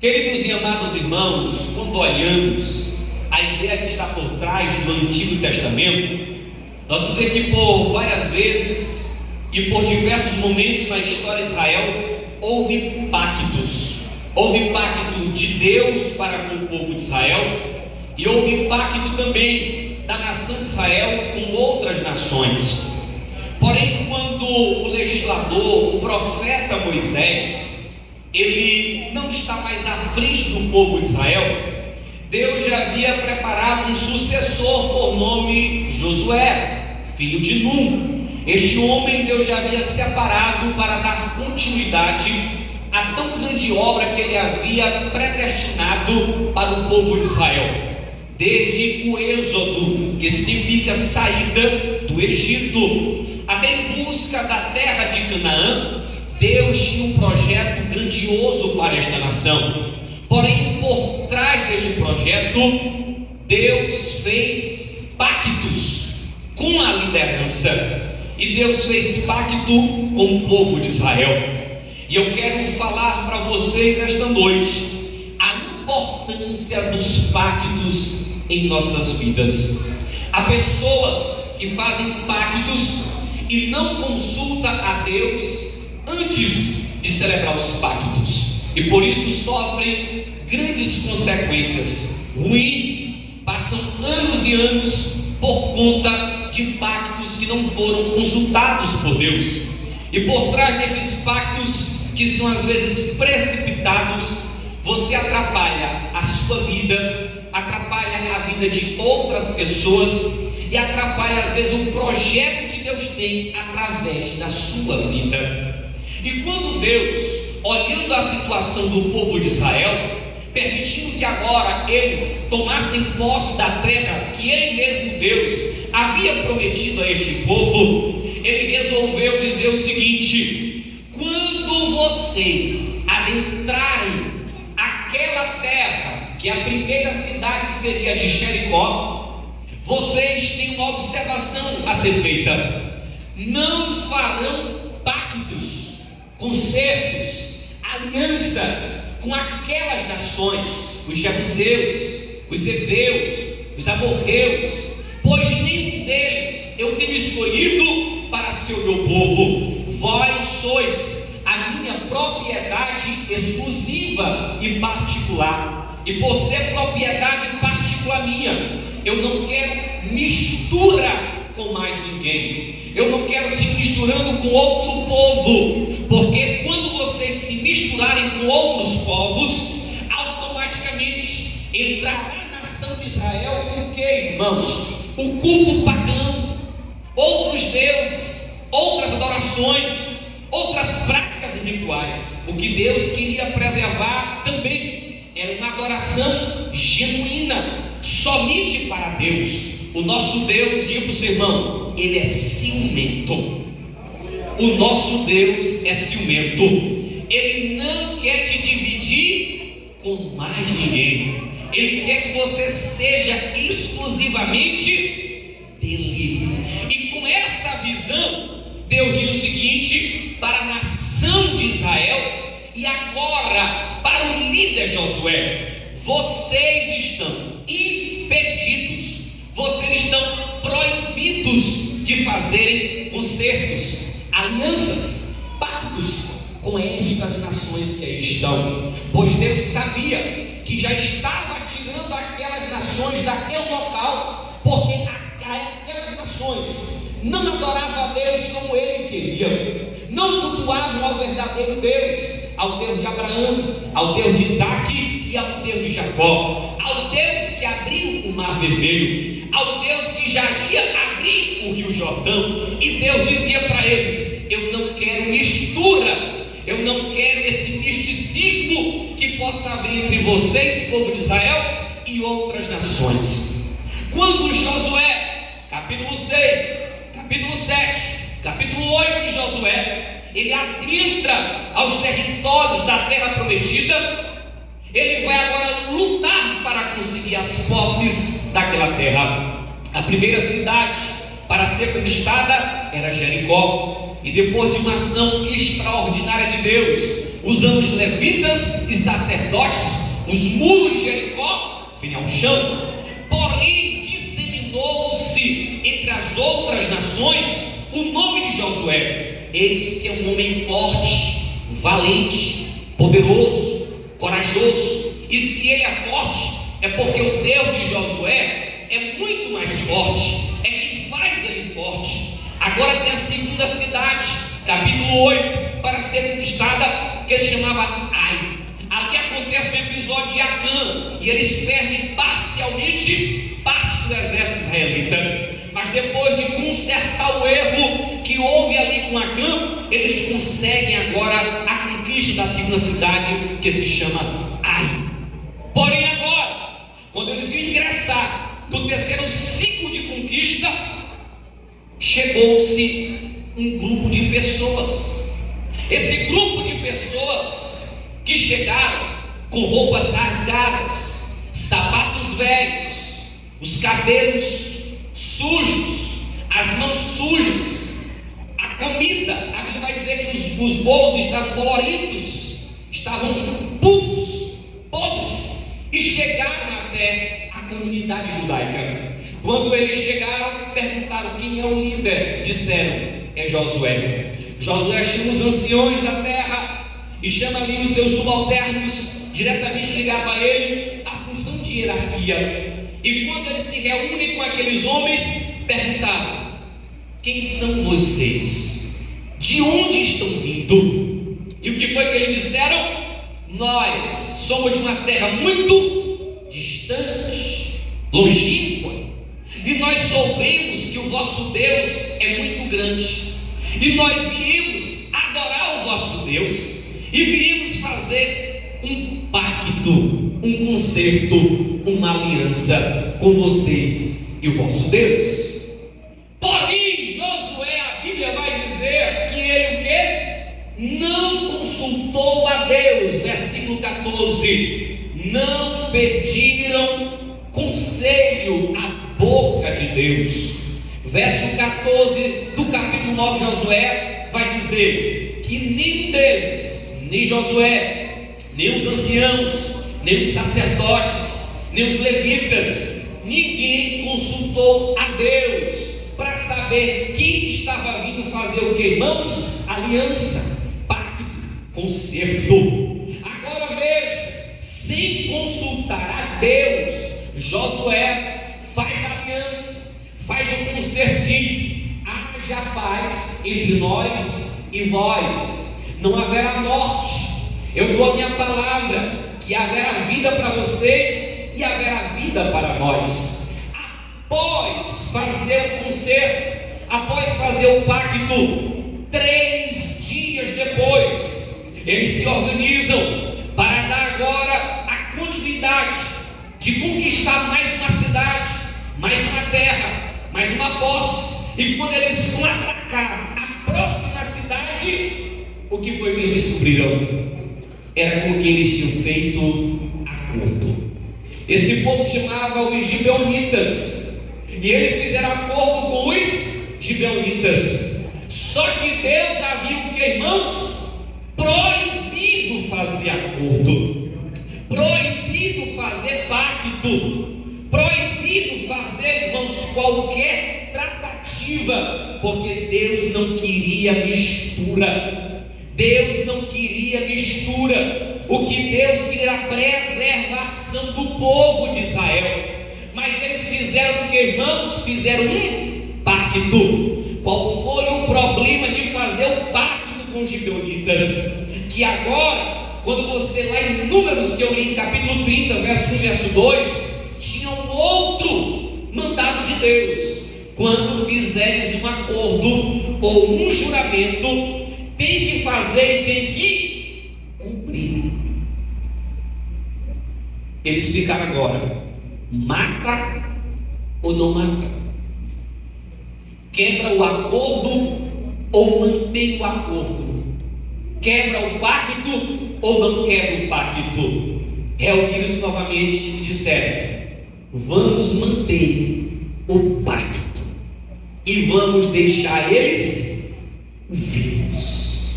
Queridos e amados irmãos, quando olhamos a ideia que está por trás do Antigo Testamento, nós vamos ver que por várias vezes e por diversos momentos na história de Israel houve pactos. Houve pacto de Deus para com o povo de Israel e houve pacto também da nação de Israel com outras nações. Porém, quando o legislador, o profeta Moisés, ele não está mais à frente do povo de Israel, Deus já havia preparado um sucessor por nome Josué, filho de Nun. Este homem Deus já havia separado para dar continuidade a tão grande obra que ele havia predestinado para o povo de Israel. Desde o êxodo, que significa saída do Egito, até em busca da terra de Canaã, Deus tinha um projeto grandioso para esta nação. Porém, por trás deste projeto, Deus fez pactos com a liderança, e Deus fez pacto com o povo de Israel. E eu quero falar para vocês esta noite a importância dos pactos em nossas vidas. Há pessoas que fazem pactos e não consultam a Deus antes de celebrar os pactos, e por isso sofrem grandes consequências ruins. Passam anos e anos por conta de pactos que não foram consultados por Deus, e por trás desses pactos, que são às vezes precipitados, você atrapalha a sua vida, atrapalha a vida de outras pessoas e atrapalha às vezes o projeto que Deus tem através da sua vida. E quando Deus, olhando a situação do povo de Israel, permitindo que agora eles tomassem posse da terra que Ele mesmo, Deus, havia prometido a este povo, Ele resolveu dizer o seguinte: quando vocês adentrarem aquela terra, que a primeira cidade seria de Jericó, vocês têm uma observação a ser feita: não farão pactos, concertos, aliança com aquelas nações, os jebuseus, os heveus, os amorreus, pois nenhum deles eu tenho escolhido para ser o meu povo. Vós sois a minha propriedade exclusiva e particular, e por ser propriedade particular minha, eu não quero mistura com mais ninguém. Eu não quero se misturando com outro povo, porque quando vocês se misturarem com outros povos, automaticamente entrará na nação de Israel o que, irmãos? O culto pagão, outros deuses, outras adorações, outras práticas e rituais. O que Deus queria preservar também era uma adoração genuína, somente para Deus. O nosso Deus, diga para o seu irmão, Ele é ciumento. O nosso Deus é ciumento. Ele não quer te dividir com mais ninguém. Ele quer que você seja exclusivamente dele. E com essa visão, Deus diz o seguinte para a nação de Israel e agora para o líder Josué: vocês estão impedidos, vocês estão proibidos de fazerem concertos, alianças, pactos com estas nações que aí estão, pois Deus sabia que já estava tirando aquelas nações daquele local, porque aquelas nações não adoravam a Deus como Ele queria, não cultuavam ao verdadeiro Deus, ao Deus de Abraão, ao Deus de Isaque e ao Deus de Jacó, ao Deus que abriu o Mar Vermelho, ao Deus que já ia abrir o Rio Jordão. E Deus dizia para eles: eu não quero mistura, eu não quero esse misticismo que possa haver entre vocês, povo de Israel, e outras nações. Quando Josué, capítulo 6, capítulo 7, capítulo 8 de Josué, ele adentra aos territórios da terra prometida, ele vai agora lutar para conseguir as posses daquela terra. A primeira cidade para ser conquistada era Jericó, e depois de uma ação extraordinária de Deus, usando os levitas e sacerdotes, os muros de Jericó vinham ao chão. Porém, disseminou-se entre as outras nações o nome de Josué. Eis que é um homem forte, valente, poderoso, corajoso. E se ele é forte, é porque o Deus de Josué é muito mais forte, é quem faz ele forte. Agora tem a segunda cidade, capítulo 8, para ser conquistada, que se chamava Ai. Ali acontece um episódio de Acã, e eles perdem parcialmente parte do exército israelita. Mas depois de consertar o erro que houve ali com Acã, eles conseguem agora a conquista da segunda cidade, que se chama Ai. Porém agora, quando eles iam ingressar no terceiro ciclo de conquista, chegou-se um grupo de pessoas. Esse grupo de pessoas que chegaram com roupas rasgadas, sapatos velhos, os cabelos sujos, as mãos sujas, a comida, a Bíblia vai dizer que os bolos estavam coloridos, estavam puros, podres, e chegaram até a comunidade judaica. Quando eles chegaram, perguntaram quem é o líder. Disseram, é Josué. Josué chama os anciões da terra e chama ali os seus subalternos, diretamente ligava a ele a função de hierarquia. E quando eles se reúnem com aqueles homens, perguntaram, quem são vocês? De onde estão vindo? E o que foi que eles disseram? Nós somos de uma terra muito distante, longínqua, e nós soubemos que o vosso Deus é muito grande, e nós viemos adorar o vosso Deus, e viemos fazer um pacto, um concerto, uma aliança com vocês e o vosso Deus. Porém, Josué, a Bíblia vai dizer que ele o quê? Não consultou a Deus. Versículo 14: não pediram conselho à boca de Deus. Verso 14 do capítulo 9 de Josué vai dizer que nem deles, nem Josué, nem os anciãos, nem os sacerdotes, nem os levitas, ninguém consultou a Deus para saber quem estava vindo fazer o que, irmãos? Aliança, pacto, concerto. Agora veja, sem consultar a Deus, Josué faz aliança, faz o concerto, diz: haja paz entre nós e vós, não haverá morte. Eu dou a minha palavra que haverá vida para vocês e haverá vida para nós. Após fazer o concerto, após fazer o pacto, 3 dias depois, eles se organizam para dar agora a continuidade de conquistar mais uma cidade, mais uma terra, mais uma posse. E quando eles vão atacar a próxima cidade, o que foi que eles descobriram? Era com quem eles tinham feito acordo. Esse povo chamava os gibeonitas, e eles fizeram acordo com os gibeonitas. Só que Deus havia o que, irmãos? Proibido fazer acordo, proibido fazer pacto, proibido fazer, irmãos, qualquer tratativa, porque Deus não queria mistura. Deus não queria mistura. O que Deus queria era a preservação do povo de Israel. Mas eles fizeram o que, irmãos? Fizeram um pacto. Qual foi o problema de fazer o pacto com os gibeonitas? Que agora, quando você lá em Números, que eu li em capítulo 30, verso 1 e verso 2, tinha um outro mandado de Deus: quando fizeres um acordo ou um juramento, tem que fazer e tem que cumprir. Eles ficaram agora: mata ou não mata? Quebra o acordo ou mantém o acordo? Quebra o pacto ou não quebra o pacto? Reuniram-se novamente e disseram: vamos manter o pacto e vamos deixar eles vivos.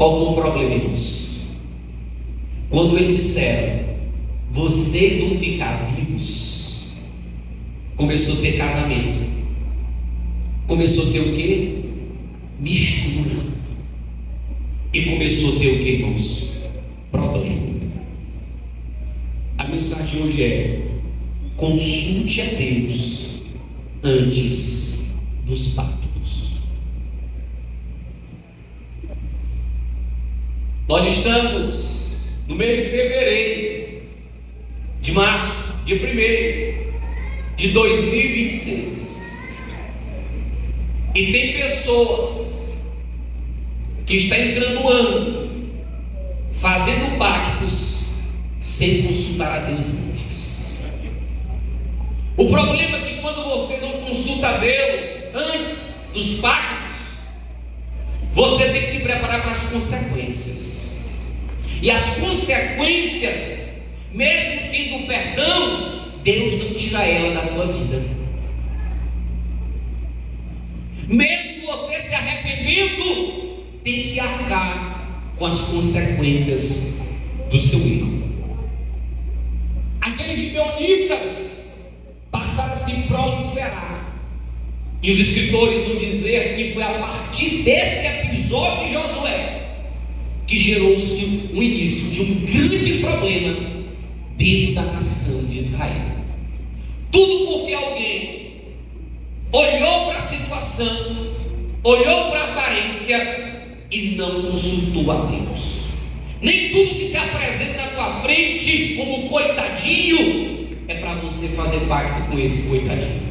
Qual foi o problema, irmãos? Quando eles disseram, vocês vão ficar vivos, começou a ter casamento, começou a ter o quê? Mistura. E começou a ter o quê, irmãos? Problema. A mensagem de hoje é: consulte a Deus antes dos pactos. Nós estamos no mês de fevereiro, de março, dia 1º de 2026, e tem pessoas que estão entrando o ano fazendo pactos sem consultar a Deus antes. O problema é que quando você não consulta a Deus antes dos pactos, você tem que se preparar para as consequências. E as consequências, mesmo tendo perdão, Deus não tira ela da tua vida. Mesmo você se arrependendo, tem que arcar com as consequências do seu erro. Aqueles gibeonitas passaram a se proliferar, e os escritores vão dizer que foi a partir desse episódio de Josué que gerou-se o início de um grande problema dentro da nação de Israel. Tudo porque alguém olhou para a situação, olhou para a aparência e não consultou a Deus. Nem tudo que se apresenta na tua frente como coitadinho é para você fazer pacto com esse coitadinho.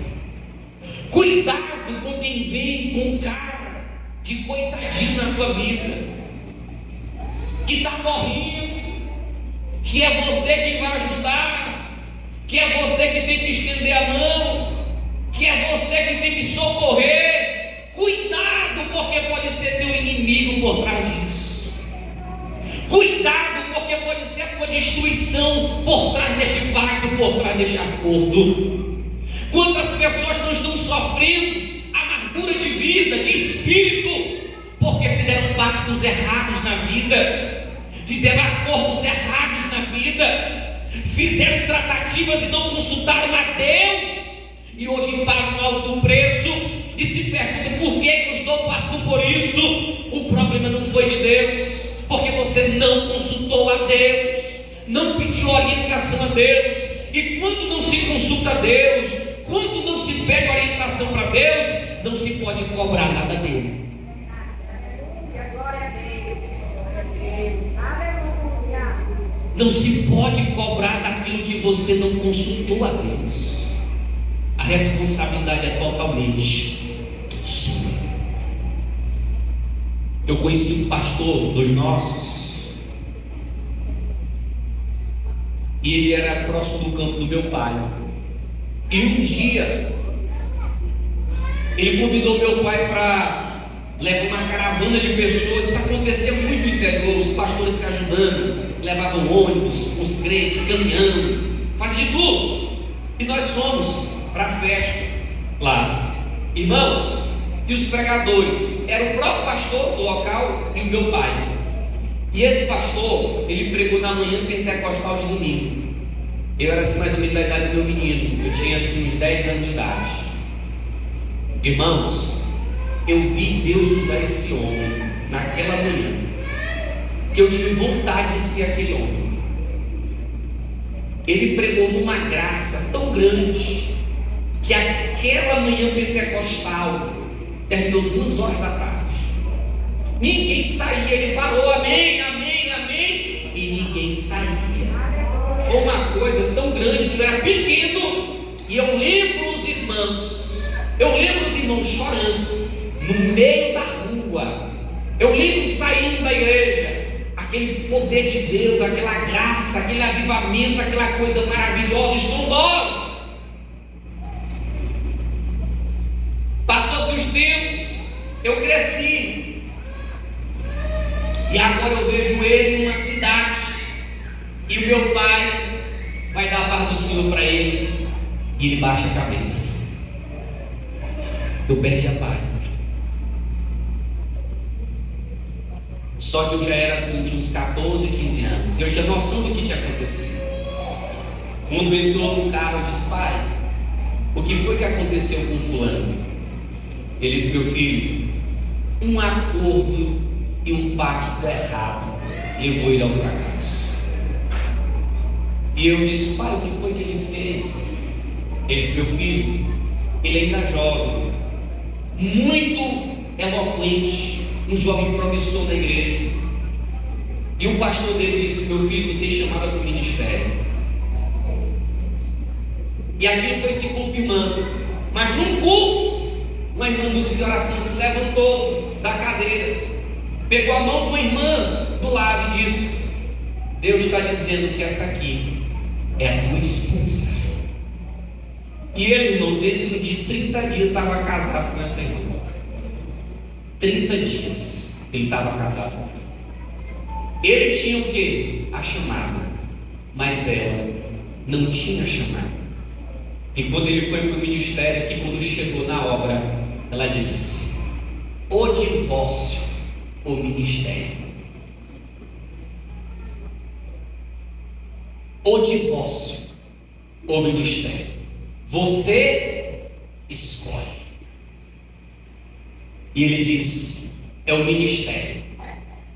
Cuidado com quem vem com cara de coitadinho na tua vida, que está morrendo, que é você que vai ajudar, que é você que tem que estender a mão, que é você que tem que socorrer. Cuidado, porque pode ser teu inimigo por trás disso. Cuidado, porque pode ser a tua destruição por trás deste pacto, por trás deste acordo. Quantas pessoas não estão sofrendo amargura de vida, de espírito, porque fizeram pactos errados na vida, fizeram acordos errados na vida, fizeram tratativas e não consultaram a Deus, e hoje pagam alto preço e se perguntam por que eu estou passando por isso. O problema não foi de Deus, porque você não consultou a Deus, não pediu orientação a Deus. E quando não se consulta a Deus, quando não se pede orientação para Deus, não se pode cobrar nada dele. Não se pode cobrar daquilo que você não consultou a Deus. A responsabilidade é totalmente sua. Eu conheci um pastor dos nossos, e ele era próximo do campo do meu pai. E um dia ele convidou meu pai para levar uma caravana de pessoas. Isso acontecia muito no interior, os pastores se ajudando, levavam ônibus, os crentes, caminhando, faziam de tudo. E nós fomos para a festa lá, irmãos. E os pregadores era o próprio pastor do local e o meu pai. E esse pastor, ele pregou na manhã pentecostal de domingo. Eu era assim mais ou menos da idade do meu menino. Eu tinha assim uns 10 anos de idade. Irmãos, eu vi Deus usar esse homem naquela manhã, que eu tive vontade de ser aquele homem. Ele pregou numa graça tão grande, que aquela manhã pentecostal terminou 2 horas da tarde. Ninguém saía. Ele falou amém, amém, amém, e ninguém saía. Foi uma coisa tão grande que eu era pequeno, e eu lembro os irmãos chorando no meio da rua. Eu lembro saindo da igreja, aquele poder de Deus, aquela graça, aquele avivamento, aquela coisa maravilhosa, estrondosa. Passou-se os tempos, eu cresci, e agora eu vejo ele em uma cidade, e o meu pai vai dar a paz do Senhor para ele, e ele baixa a cabeça. Eu perdi a paz. Só que eu já era assim, tinha uns 14, 15 anos. Eu tinha noção do que tinha acontecido. Quando entrou no carro, eu disse: pai, o que foi que aconteceu com fulano? Ele disse: meu filho, um acordo e um pacto errado levou ele ao fracasso. E eu disse: pai, o que foi que ele fez? Ele disse: meu filho, ele ainda é jovem, muito eloquente, um jovem promissor da igreja. E o pastor dele disse: meu filho, tu tem chamada para o ministério. E aquilo foi se confirmando. Mas num culto, uma irmã de oração se levantou da cadeira, pegou a mão de uma irmã do lado e disse: Deus está dizendo que essa aqui é a tua esposa. E ele, irmão, dentro de 30 dias estava casado com essa irmã. 30 dias ele estava casado com ela. Ele tinha o quê? A chamada. Mas ela não tinha chamada. E quando ele foi para o ministério, que quando chegou na obra, ela disse: o divórcio, o ministério. O divórcio, o ministério. Você escolhe. E ele disse: é o ministério.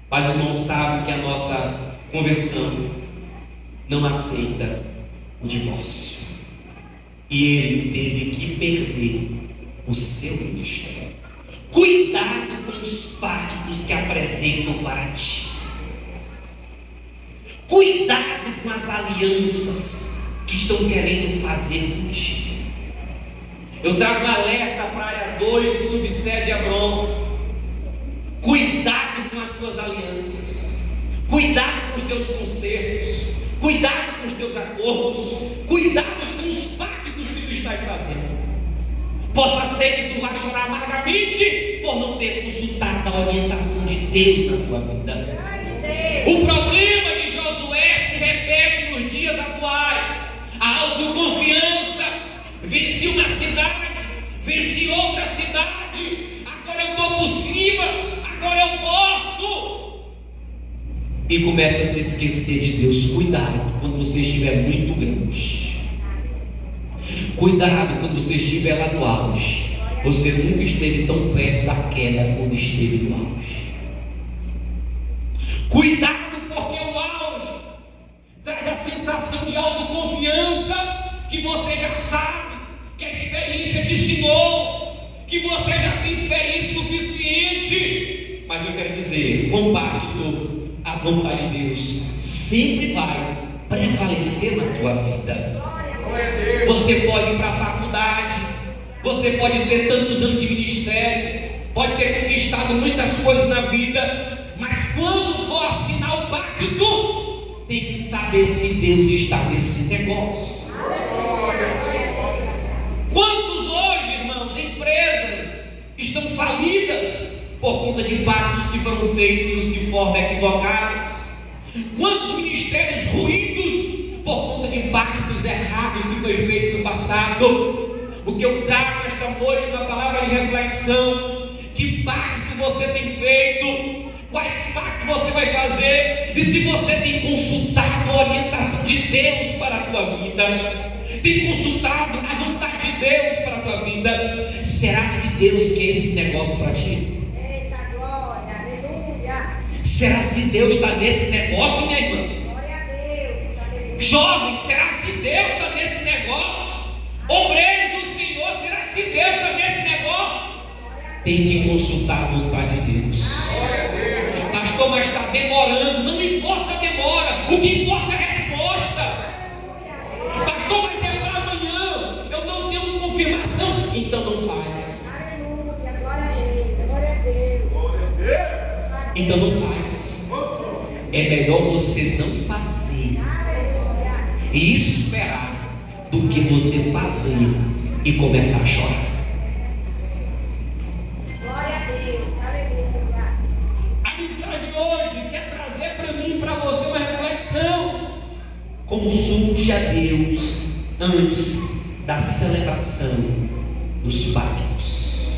Mas o irmão sabe que a nossa convenção não aceita o divórcio. E ele teve que perder o seu ministério. Cuidado com os pactos que apresentam para ti. Cuidado com as alianças que estão querendo fazer contigo. Eu trago um alerta para a área 2, subsede Hebron. Cuidado com as tuas alianças. Cuidado com os teus concertos. Cuidado com os teus acordos. Cuidado com os pactos que tu estás fazendo. Possa ser que tu vá chorar amargamente por não ter consultado a orientação de Deus na tua vida. O problema de Josué se repete nos dias atuais. A autoconfiança. Venci uma cidade, venci outra cidade, agora eu estou por cima, agora eu posso. E começa a se esquecer de Deus. Cuidado quando você estiver muito grande. Cuidado quando você estiver lá no auge. Você nunca esteve tão perto da queda quando esteve no auge. Cuidado porque o auge traz a sensação de autoconfiança, que você já sabe, que a experiência te ensinou, que você já tem experiência suficiente. Mas eu quero dizer, compacto, a vontade de Deus sempre vai prevalecer na tua vida. Você pode ir para a faculdade, você pode ter tantos anos de ministério, pode ter conquistado muitas coisas na vida, mas quando for assinar o pacto, tem que saber se Deus está nesse negócio. Quantos hoje, irmãos, empresas estão falidas por conta de pactos que foram feitos de forma equivocada? Quantos ministérios ruídos por conta de pactos errados que foi feito no passado? O que eu trago esta noite na palavra de reflexão: que pacto você tem feito? Quais pactos você vai fazer? E se você tem consultado a orientação de Deus para a tua vida? Tem consultado a vontade de Deus para a tua vida? Será se Deus quer esse negócio para ti? Eita glória, aleluia. Será se Deus está nesse negócio, minha irmã? Glória a Deus, aleluia. Jovem, será se Deus está nesse negócio? Obreiro do Senhor, será se Deus está nesse negócio? Tem que consultar a vontade de Deus. Pastor, mas está demorando. Não importa a demora, o que importa é a resposta. Pastor, mas é para amanhã, eu não tenho confirmação. Então não faz. Aleluia, glória a Deus, glória a Deus. Então não faz. É melhor você não fazer e esperar do que você fazer e começar a chorar. Glória a Deus, aleluia. A mensagem de hoje quer trazer para mim e para você uma reflexão. Consulte a Deus antes da celebração dos pactos.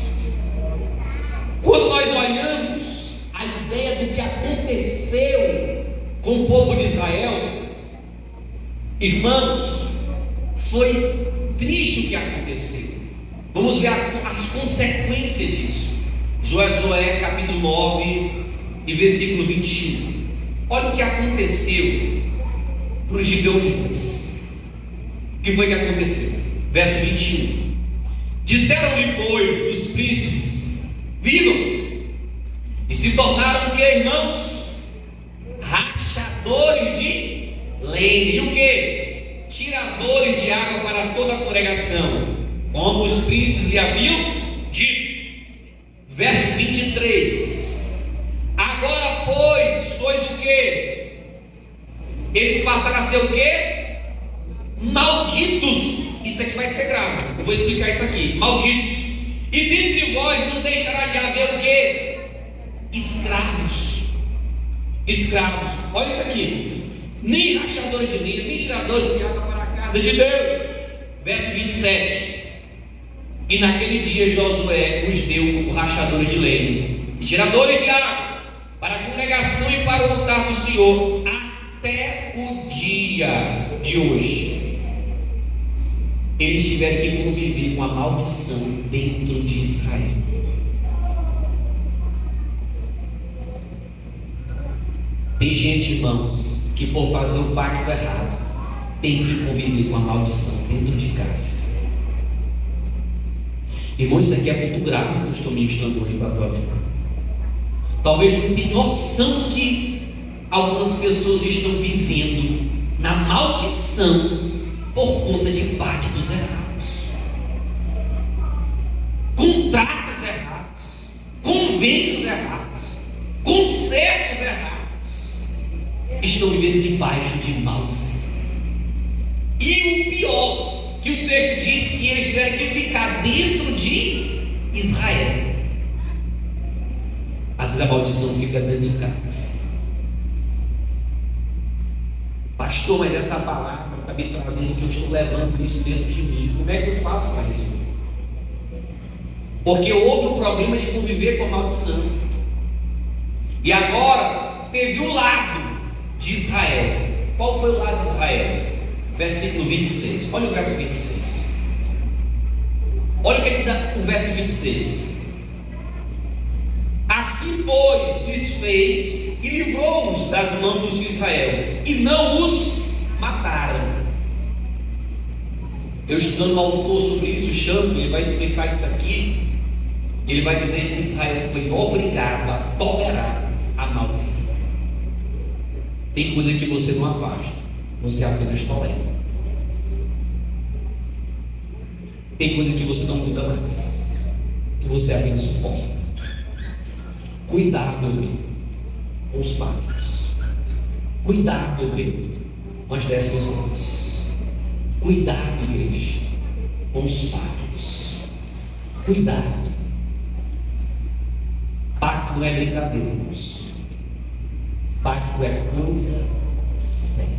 Quando nós olhamos a ideia do que aconteceu com o povo de Israel, irmãos, foi triste o que aconteceu. Vamos ver as consequências disso. Josué capítulo 9 e versículo 21. Olha o que aconteceu para os gibeonitas. O que foi que aconteceu? Verso 21. Disseram-lhe, pois, os príncipes: vivam! E se tornaram o que, irmãos? Rachadores de lenha. E o que? Tiradores de água para toda a congregação, como os príncipes lhe haviam dito. Verso 23. Agora, pois, sois o que? Eles passaram a ser o que? Malditos. Isso aqui vai ser grave. Eu vou explicar isso aqui. Malditos. E dentre vós não deixará de haver o que? Escravos. Escravos. Olha isso aqui. Nem rachadores de lenha, nem tiradores de água para a casa de Deus. Verso 27. E naquele dia Josué os deu como rachadores de lenha e tiradores de água para a congregação e para o altar do Senhor até o dia de hoje. Eles tiveram que conviver com a maldição dentro de Israel. Tem gente, irmãos, que por fazer o pacto errado tem que conviver com a maldição dentro de casa. Irmão, isso aqui é muito grave que eu estou ministrando hoje para a tua vida. Talvez tu não tenha noção que algumas pessoas estão vivendo na maldição por conta de pactos errados, contratos errados, convênios errados, concertos errados. Estão vivendo debaixo de maldição. E o pior, que o texto diz que eles tiveram que ficar dentro de Israel. Às vezes a maldição fica dentro de casa. Pastor, mas essa palavra está me trazendo que eu estou levando isso dentro de mim. Como é que eu faço para resolver? Porque houve um problema de conviver com a maldição. E agora teve o lado de Israel. Qual foi o lado de Israel? Versículo 26. Olha o verso 26. Olha o que diz o verso 26. Assim, pois, lhes fez e livrou-os das mãos dos filhos de Israel, e não os mataram. Eu estudando um autor sobre isso, o Champlin, ele vai explicar isso aqui. Ele vai dizer que Israel foi obrigado a tolerar a maldição. Tem coisa que você não afasta, você apenas tolera. Tem coisa que você não muda mais, que você apenas suporta. Cuidado, meu bem, com os pactos. Cuidado, meu bem, com as decisões. Cuidado, igreja, com os pactos. Cuidado. Pacto não é brincadeira, irmãos. Pacto é coisa séria.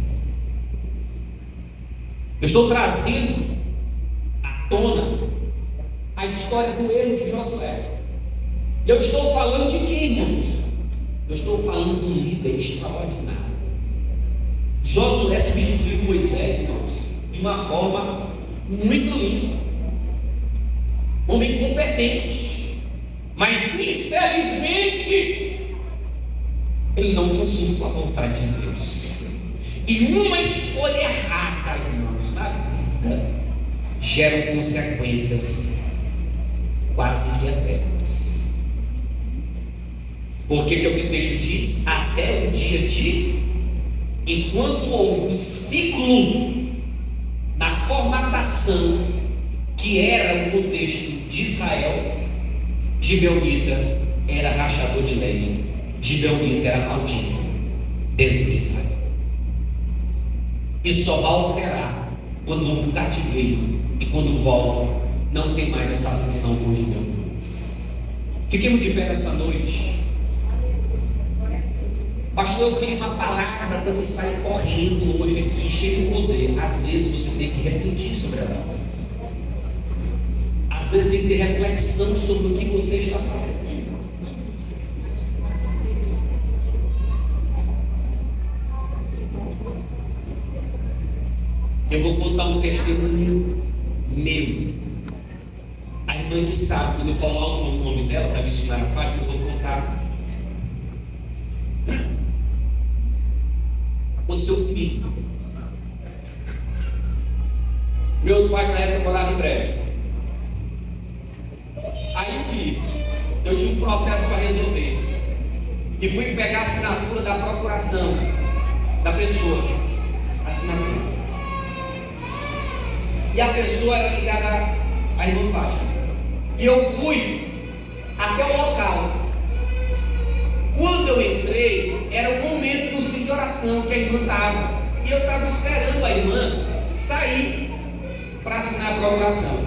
Eu estou trazendo à tona a história do erro de Josué. Eu estou falando de quem, irmãos? Eu estou falando de um líder extraordinário. Josué substituiu Moisés, irmãos, de uma forma muito linda. Homem competente, mas infelizmente ele não consultou a vontade de Deus. E uma escolha errada, irmãos, na vida geram consequências quase que eternas. Porque que é o que o texto diz? Até o dia de... Enquanto houve um ciclo na formatação que era o contexto de Israel, gibeonita era rachador de lenha, gibeonita era maldito dentro de Israel. E só vai operar quando vão para o cativeiro, e quando voltam não tem mais essa função com os gibeonitas. Fiquemos de pé nessa noite. Pastor, eu queria uma palavra para me sair correndo hoje aqui, cheio de poder. Às vezes você tem que refletir sobre a vida. Às vezes tem que ter reflexão sobre o que você está fazendo. Eu vou contar um testemunho meu. A irmã que sabe, quando eu falar o nome dela, da missionária Fátima, eu vou contar. Aconteceu comigo. Meus pais na época moravam em Brejo. Aí, filho, eu tinha um processo para resolver. E fui pegar a assinatura da procuração da pessoa. Assinatura. E a pessoa era ligada à irmã Fátima. E eu fui até o local. Quando eu entrei, era o momento do ciclo de oração que a irmã estava. E eu estava esperando a irmã sair para assinar a procuração.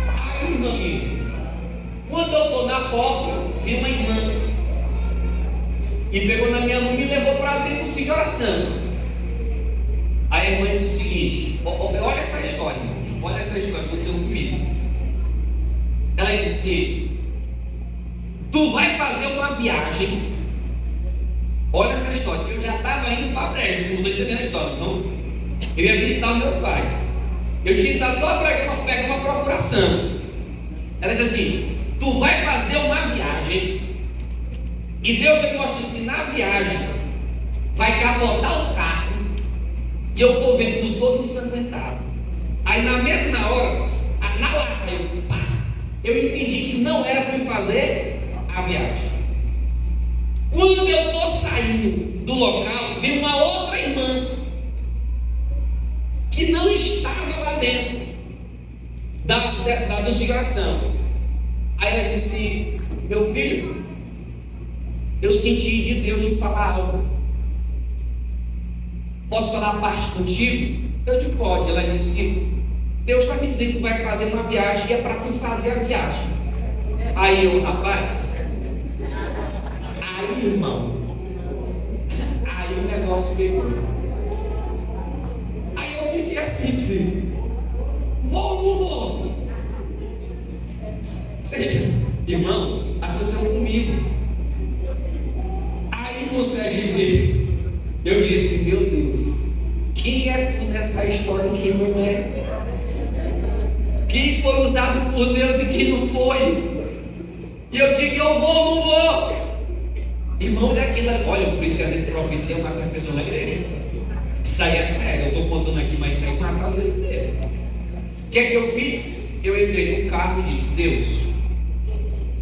Aí, irmã, quando eu estou na porta, vi uma irmã e pegou na minha mão e me levou para dentro do ciclo de oração. Aí a irmã disse o seguinte: olha essa história, olha essa história que aconteceu comigo. Ela disse: tu vai fazer uma viagem. Olha essa história. Eu já estava indo para Brejo, não estou entendendo a história. Então, eu ia visitar os meus pais. Eu tinha estado só para pegar uma procuração. Ela disse assim: tu vai fazer uma viagem. E Deus está mostrando que na viagem vai capotar o carro. E eu estou vendo tudo todo ensanguentado. Aí na mesma hora, na lata, eu entendi que não era para me fazer a viagem. Quando eu estou saindo do local, vem uma outra irmã que não estava lá dentro do seguração. Aí ela disse: meu filho, eu senti de Deus te falar algo. Posso falar a parte contigo? Eu digo: pode. Ela disse: Deus está me dizendo que tu vai fazer uma viagem e é para tu fazer a viagem. Aí eu: rapaz, aí irmão, aí o negócio pegou. Aí eu fiquei assim, filho, vou ou não vou? Irmão, aconteceu comigo. Aí no CRB, eu disse: meu Deus, quem é tu nessa história e quem não é? Quem foi usado por Deus e quem não foi? E eu digo: eu vou ou não vou? Irmãos, é aquilo. Olha, por isso que às vezes profecia mata as pessoas na igreja. Isso aí é sério, eu estou contando aqui, mas isso aí mata às vezes mesmo. O que é que eu fiz? Eu entrei no carro e disse: Deus,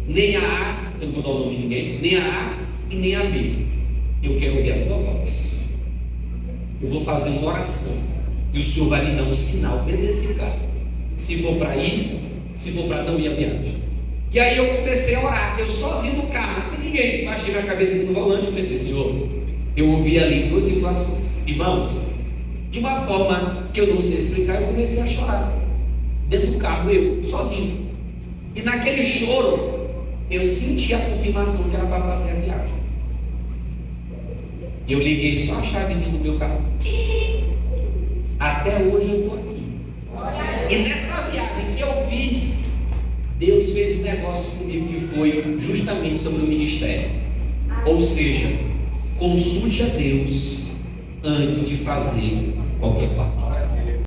nem a A, eu não vou dar o nome de ninguém, nem a A e nem a B, eu quero ouvir a tua voz. Eu vou fazer uma oração e o Senhor vai me dar um sinal dentro desse carro, se for para ir, se for para não ir a viagem. E aí eu comecei a orar, eu sozinho no carro, sem ninguém. Baixei minha cabeça aqui no volante e comecei: Senhor, eu ouvi ali duas situações. Irmãos, de uma forma que eu não sei explicar, eu comecei a chorar dentro do carro, eu sozinho. E naquele choro eu senti a confirmação que era para fazer a viagem. Eu liguei só a chavezinha do meu carro. Até hoje eu estou aqui. E nessa viagem que eu fiz, Deus fez um negócio comigo que foi justamente sobre o ministério. Ou seja, consulte a Deus antes de fazer qualquer parte.